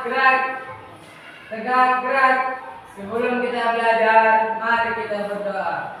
gerak. Tegak, gerak. Sebelum kita belajar, mari kita berdoa.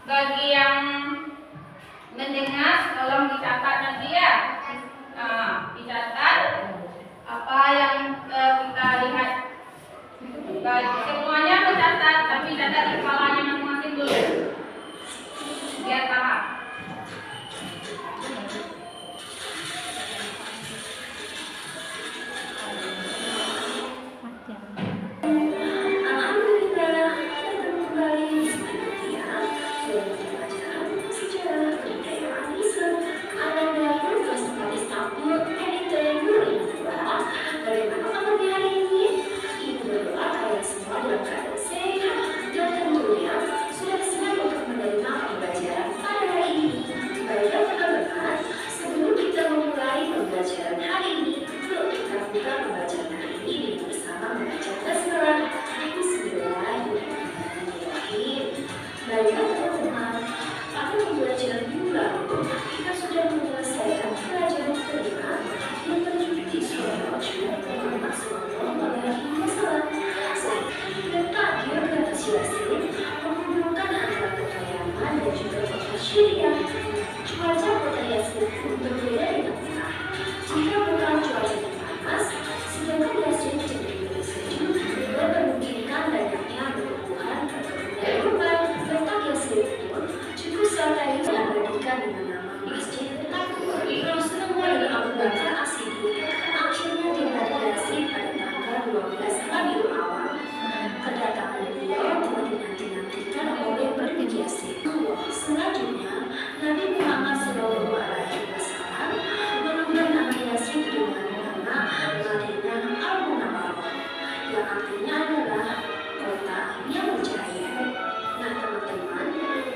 Bagi yang mendengar tolong dicatat nanti ya. Nah, dicatat apa yang kita lihat. Semuanya mencatat, tapi catat di kepalanya masing-masing dulu. Biar paham.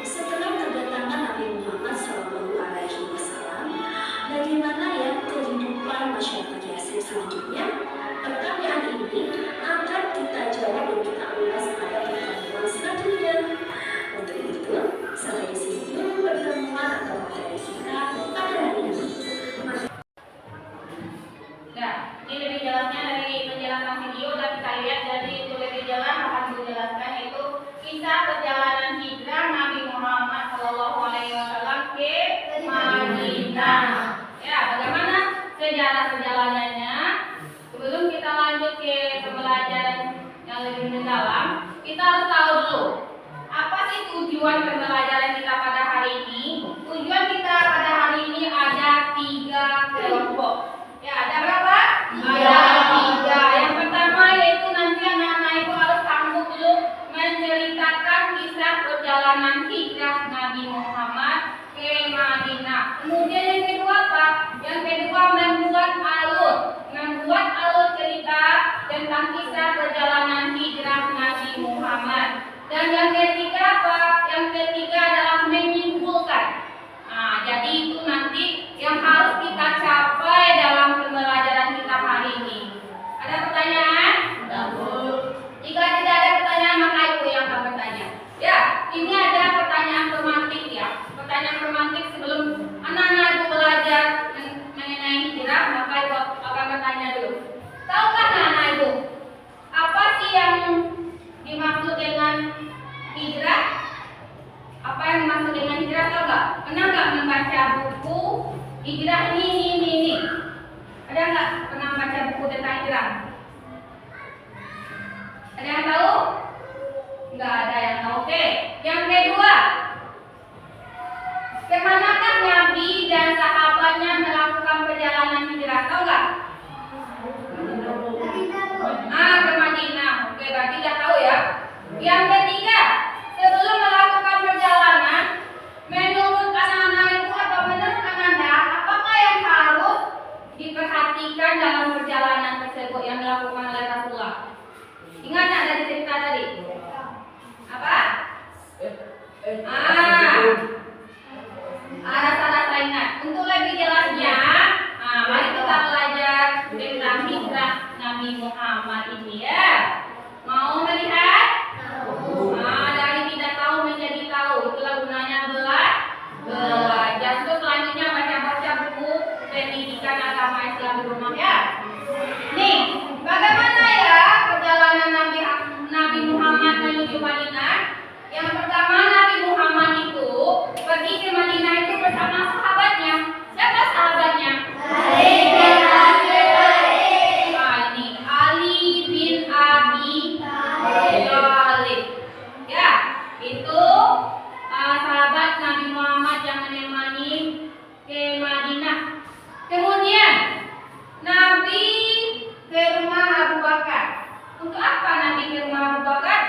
Setelah kedatangan Nabi Muhammad SAW kita harus tahu dulu apa sih tujuan pembelajaran kita pada hari ini. Tujuan kita pada hari ini ada 3 kelompok. Ya, ada berapa? Ada 3. Yang pertama yaitu nanti anak-anak itu harus sanggup dulu menceritakan kisah perjalanan hijrah Nabi Muhammad ke Madinah. Kemudian yang kedua apa? Yang kedua membuat alur cerita tentang kisah perjalanan hijrah Nabi Muhammad. Dan yang ketiga apa? Yang ketiga adalah menyimpulkan. Nah, jadi itu nanti yang harus kita capai dalam pembelajaran kita hari ini. Ada pertanyaan? Jika tidak ada pertanyaan, maka ibu yang akan bertanya. Ya, ini ada pertanyaan pemantik ya. Pertanyaan pemantik sebelum anak-anak itu belajar mengenai hijrah, maka ibu akan bertanya dulu. Tahukah anak-anak itu apa sih yang dimaksud dengan hijrah? Apa yang dimaksud dengan hijrah, tahu nggak? Pernah nggak membaca buku hijrah ini? Ada nggak pernah baca buku tentang hijrah? Ada yang tahu? Nggak ada yang tahu. Oke. Yang kedua, kemanakah Nabi dan sahabatnya melakukan perjalanan hijrah? Tahu nggak? Ke Madinah. Oke, berarti udah tahu ya. Yang ketiga, sebelum melakukan perjalanan, menurut anak-anak itu atau menurut anak-anak, apakah yang harus diperhatikan dalam perjalanan tersebut yang dilakukan oleh Rasulullah? Ingat nggak dari cerita tadi? Apa? Rasa-rasa ingat. Untuk lebih jelasnya, mari kita belajar tentang hijrah Nabi Muhammad ini ya. Mau melihat? Dari tidak tahu menjadi tahu. Itulah gunanya belajar. Untuk selanjutnya baca-baca buku pendidikan agama Islam di rumah ya. Nih, bagaimana ya perjalanan Nabi Muhammad menuju Madinah? Yang pertama, Nabi Muhammad itu pergi ke Madinah itu bersama sahabatnya. Siapa sahabatnya? Ali bin Abi Thalib. Ya, itu sahabat Nabi Muhammad yang menemani ke Madinah. Kemudian Nabi ke rumah Abu Bakar. Untuk apa Nabi ke rumah Abu Bakar?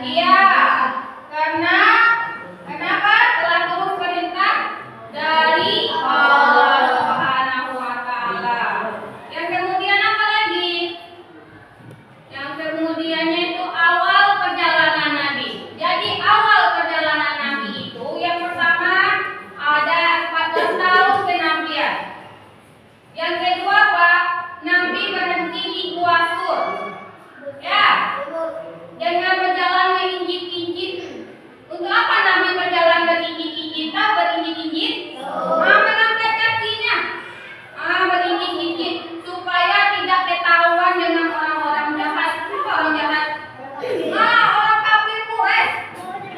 Iya, karena kenapa? Telah turun perintah dari Allah Subhanahu wa Ta'ala. Yang kemudian apa lagi? Yang kemudiannya itu awal perjalanan Nabi. Jadi awal perjalanan Nabi itu yang pertama ada 14 tahun kenabian. Yang kedua apa? Nabi berhenti di Gua Sur. Ya. Dengan berjalan menginjik-injik. Untuk apa Nabi berjalan berinjik-injik? Tahu berinjik-injik? Mengangkat kakinya. Berinjik-injik supaya tidak ketahuan dengan orang-orang jahat. Siapa orang jahat? Orang kafir Quraisy.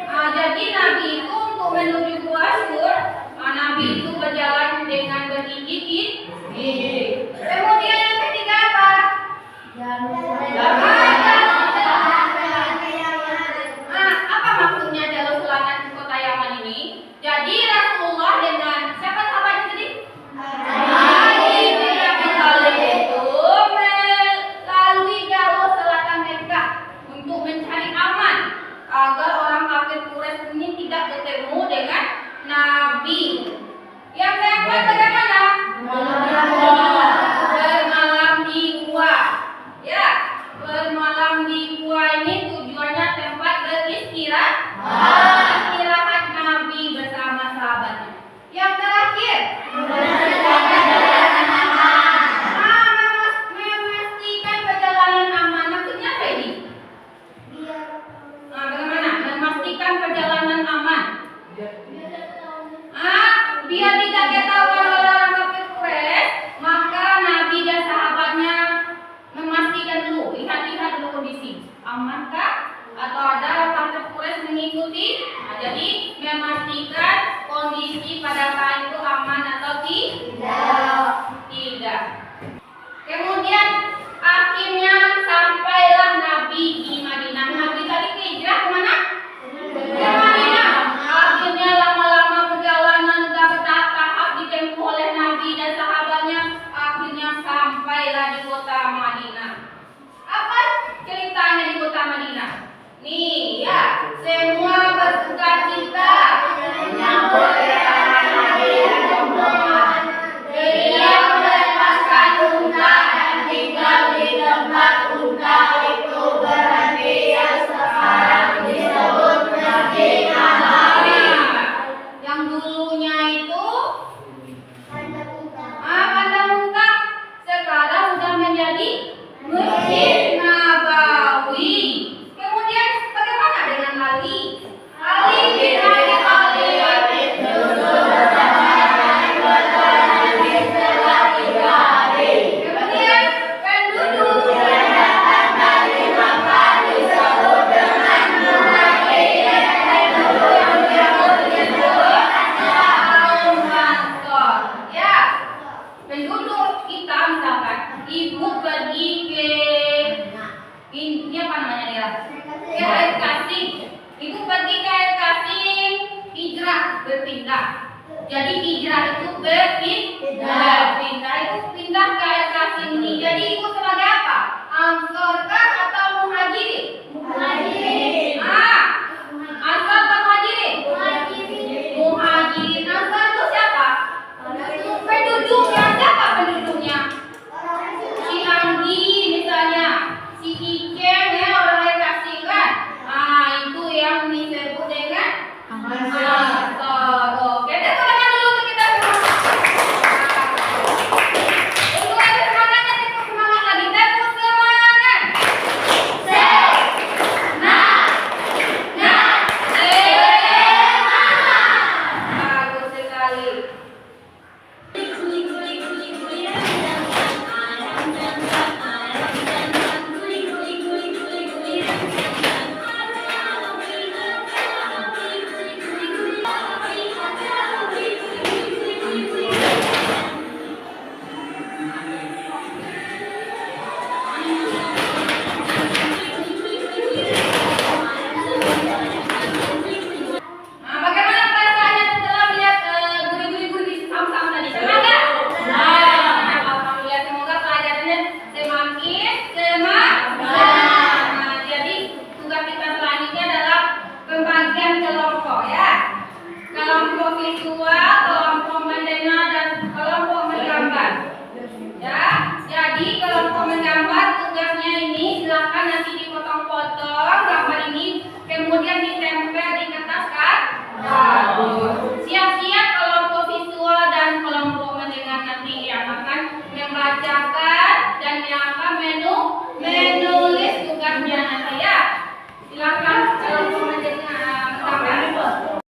Jadi Nabi itu untuk menuju Gua Sur, Nabi itu berjalan dengan berinjik-injik. Kemudian yang ketiga apa? Apa maksudnya jalur selatan ke kota Yaman ini? Jadi Rasulullah dengan siapa sahabatnya tadi? Ali bin Abi Thalib itu melalui jalur selatan Mekah untuk mencari aman agar orang kafir Quraisy ini tidak bertemu dengan Nabi. Yang keempat bagaimana? Bermalam di gua. Ya, bermalam di gua ini tujuannya tempat istirahat Nabi bersama sahabatnya. Yang terakhir, memastikan perjalanan aman. Maksudnya apa ini? Bagaimana? Memastikan perjalanan aman. Biar tidak ketahuan oleh orang kafir Quraisy, maka Nabi dan sahabatnya memastikan dulu, lihat-lihat dulu kondisi, amankah atau ada orang kafir Quraisy mengikuti. Jadi memastikan kondisi pada saat itu aman atau tidak. Ini apa namanya dia? Ke air kasing. Ibu pergi ke air kasing, hijrah, berpindah. Jadi hijrah itu berpindah. Itu pindah ke air kasing ini. Jadi ibu sebagai apa? Ansor kah atau muhajirin? Muhajirin. Ansor atau muhajirin? Muhajirin. Ansor itu siapa? Penduduknya. Siapa penduduknya? Si Anggi misalnya, si Iceng ya, orang air kasing kan? Itu yang disebut dengan ansor. Oke, tepuk tangan dulu untuk kita semua. Untuk ada semangatnya, tepuk semangat lagi, tepuk semangat. Bagus sekali. Bagaimana perasaannya setelah melihat guru-guru sama-sama tadi? Senang nggak? Alhamdulillah, semoga pelajarannya semakin semangat. Jadi tugas kita selanjutnya adalah pembagian kelompok ya. Kelompok visual, kelompok mendengar, dan kelompok menggambar. Ya, jadi kelompok menggambar tugasnya ini silakan nanti dipotong-potong gambar ini, kemudian ditempel di kertas kan? Siap-siap kelompok visual dan kelompok mendengar nanti yang akan membacakan dan yang akan menulis tugasnya nanti ya. Silakan kelompok mendengar menggambar.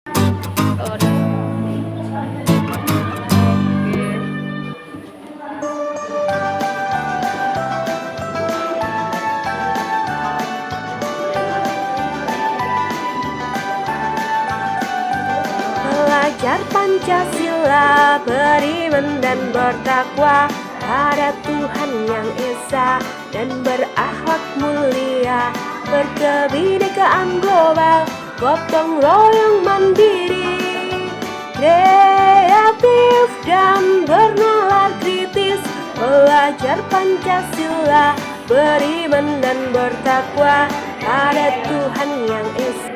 Belajar Pancasila, beriman dan bertakwa pada Tuhan yang Esa dan berakhlak mulia, berkebinekaan global, gotong royong mandiri, kreatif dan bernalar kritis. Belajar Pancasila, beriman dan bertakwa pada Tuhan yang Esa.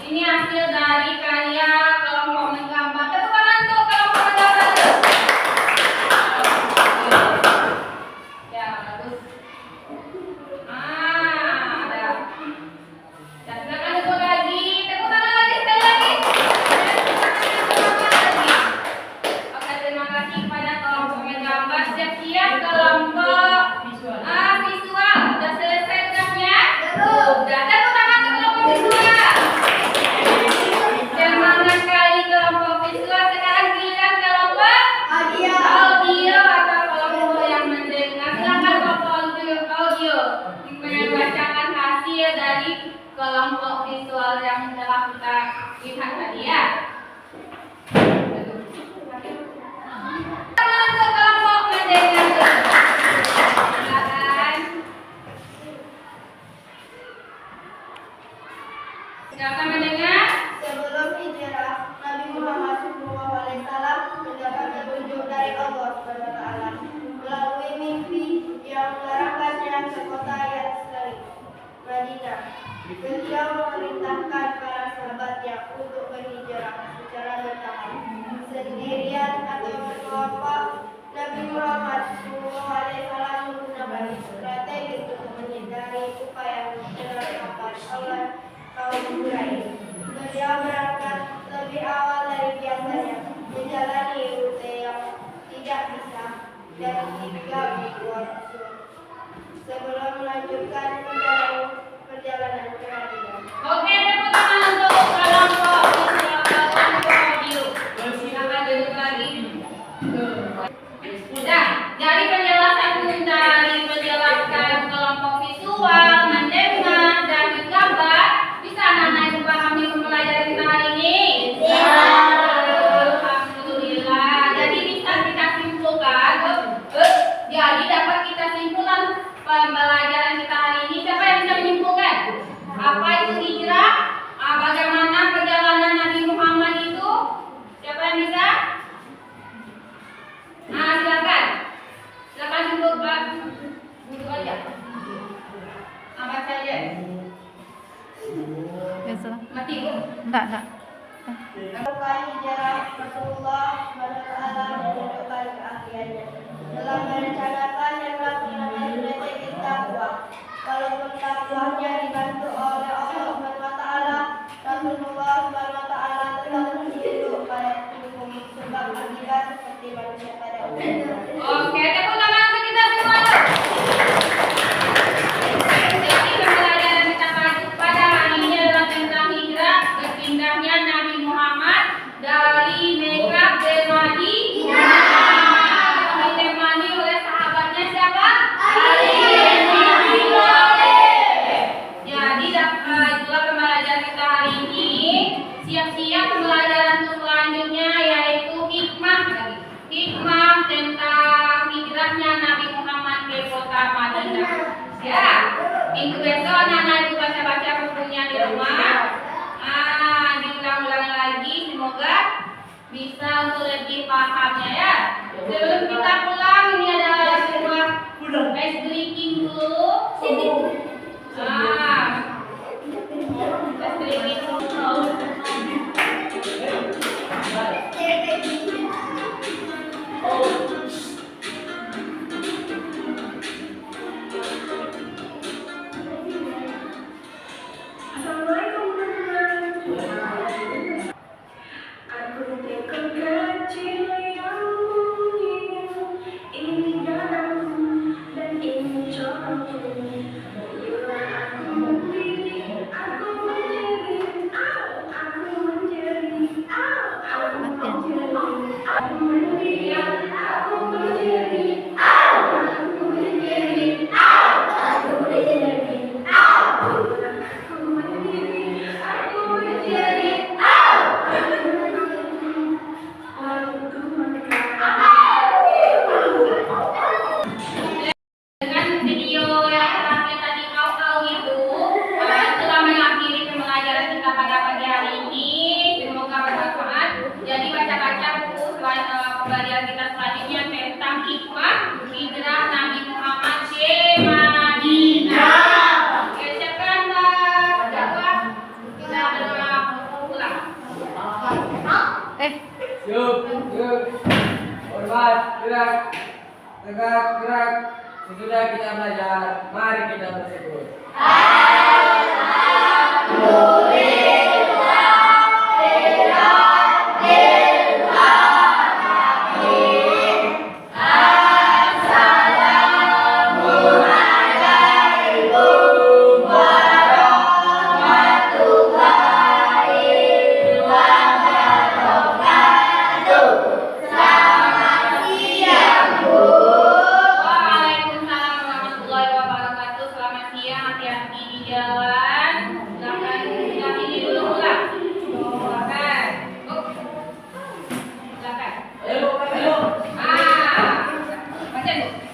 Ini hasil dari karya kelompok menggambar. Tepuk tangan untuk kelompok menggambar. Ya, bagus. Ada. Dan silakan tepuk lagi. Tepuk tangan lagi, sekali lagi. Oke, terima kasih kepada kelompok menggambar. Siap-siap kelompok visual. Udah selesai tugasnya? Udah. Tepuk tangan untuk kelompok visual. Semangat sekali kelompok visual. Sekarang giliran kelompok audio atau kelompok yang mendengar. Silakan kelompok audio membacakan hasil dari kelompok visual yang telah kita lihat tadi ya. Untuk kelompok mendengar. Silakan mendengar. Sebelum hijrah, Nabi Muhammad SAW mendapat petunjuk dari Allah SWT melalui mimpi yang mengarahkannya ke kota yang asli, Madinah. Beliau memerintahkan para sahabatnya untuk berhijrah secara bertahap, sendirian atau berkelompok. Nabi Muhammad SAW menggunakan strategi untuk menghindari upaya penerapan Allah kaum Quraisy. Beliau berangkat lebih awal dari biasanya, menjalani rute yang tidak bisa dan tiga waktu sebelum melanjutkan perjalanan ke Madinah. Oke, tepuk tangan untuk kelompok audio. Silakan duduk lagi. Udah, dari penjelasan kelompok visual, mendengar, dan menggambar, bisa anak-anak yang memahami pembelajaran kita hari ini? Alhamdulillah. Jadi bisa kita simpulkan Enggak. Bukan hijrah Rasulullah SAW menunjukkan keahliannya dalam merencanakan dan melaksanakan strategi takwa. Walaupun takwanya dibantu oleh Allah SWT, Rasulullah SWT tetap hidup pada hukum sebab akibat seperti manusia pada umumnya. Oke, tepuk tangan untuk kita semua. Jadi pembelajaran kita pada hari ini adalah tentang hijrah, berpindahnya Nabi Muhammad dari Mekah ke Madinah. Ditemani oleh sahabatnya siapa? Ali bin Abi Thalib. Jadi itulah pembelajaran kita hari ini. Siap-siap pembelajaran untuk selanjutnya yaitu hikmah tentang hijrahnya Nabi Muhammad ke kota Madinah. Ya, minggu besok anak-anak itu baca-baca bukunya di rumah. Diulang-ulang lagi, semoga bisa untuk lebih pahamnya ya. Sebelum kita pulang ini ada sebuah ice drinking dulu. Ice drinking dulu. Pembelajaran kita selanjutnya tentang hikmah hijrah Nabi Muhammad ke Madinah. Oke, siapkan dakwah. Kita pulang. Yuk. Hormat, gerak. Tegak, gerak. Sesudah kita belajar, mari kita bersyukur. Baca, Bu.